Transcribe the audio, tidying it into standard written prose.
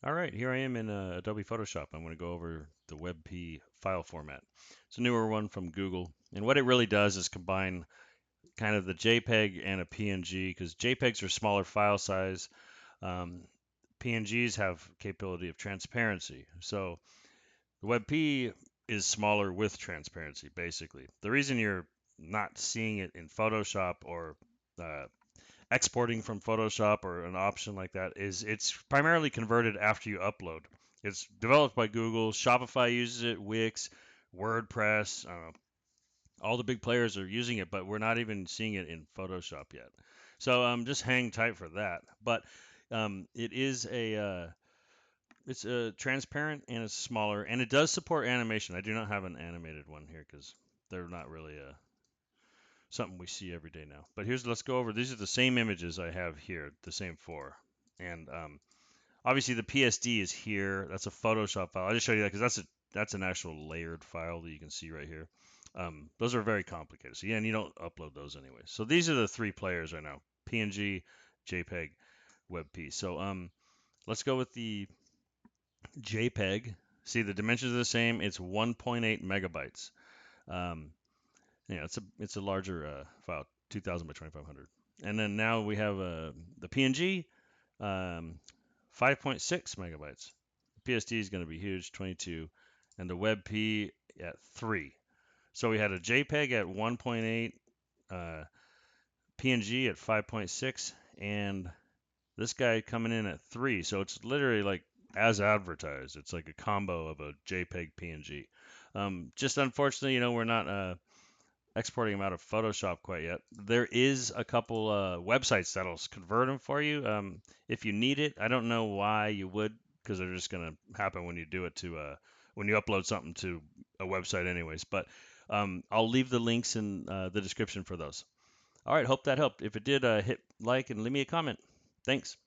All right, here I am in Adobe Photoshop. I'm going to go over the WebP file format. It's a newer one from Google, and what it really does is combine kind of the JPEG and a PNG, because JPEGs are smaller file size. PNGs have capability of transparency. So the WebP is smaller with transparency, basically. The reason you're not seeing it in Photoshop or uh, exporting from Photoshop or an option like that is it's primarily converted after you upload. It's developed by Google. Shopify uses it. Wix, WordPress, all the big players are using it, but we're not even seeing it in Photoshop yet. So just hang tight for that. But it is it's a transparent and it's smaller, and it does support animation. I do not have an animated one here because they're not really something we see every day now. But let's go over. These are the same images I have here, the same four, and obviously the PSD is here. That's a Photoshop file. I just show you that because that's an actual layered file that you can see right here. Those are very complicated. So yeah, and you don't upload those anyway. So these are the three players right now: PNG, JPEG, WebP. So let's go with the JPEG. See, the dimensions are the same. It's 1.8 megabytes. Um, yeah, it's a larger file, 2000 by 2500. And then now we have the PNG, um, 5.6 megabytes. The PSD is going to be huge, 22, and the WebP at 3. So we had a JPEG at 1.8, PNG at 5.6, and this guy coming in at 3. So it's literally like as advertised. It's like a combo of a JPEG PNG. Just unfortunately, we're not exporting them out of Photoshop quite yet. There is a couple websites that'll convert them for you if you need it. I don't know why you would, because they're just going to happen when you do it to when you upload something to a website, anyways. But I'll leave the links in the description for those. All right, hope that helped. If it did, hit like and leave me a comment. Thanks.